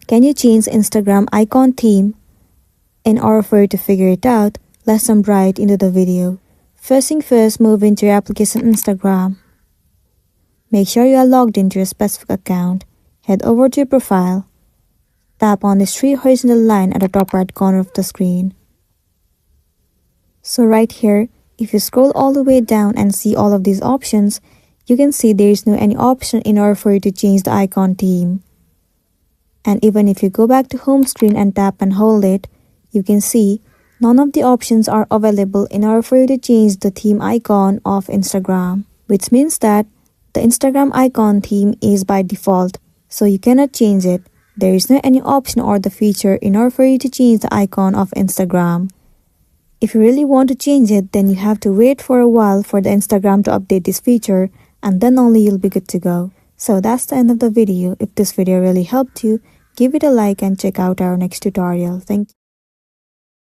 Can you change Instagram icon theme? In order for you to figure it out, let's jump right into the video. First thing first, move into your application Instagram. Make sure you are logged into your specific account. Head over to your profile. Tap on this three horizontal line at the top right corner of the screen. So right here, if you scroll all the way down and see all of these options, you can see there is no any option in order for you to change the icon theme. And even if you go back to home screen and tap and hold it, you can see none of the options are available in order for you to change the theme icon of Instagram, which means that the Instagram icon theme is by default, so you cannot change it. There is no any option or the feature in order for you to change the icon of Instagram. If you really want to change it, then you have to wait for a while for the Instagram to update this feature, and then only you'll be good to go. So that's the end of the video. If this video really helped you, give it a like and check out our next tutorial. Thank you.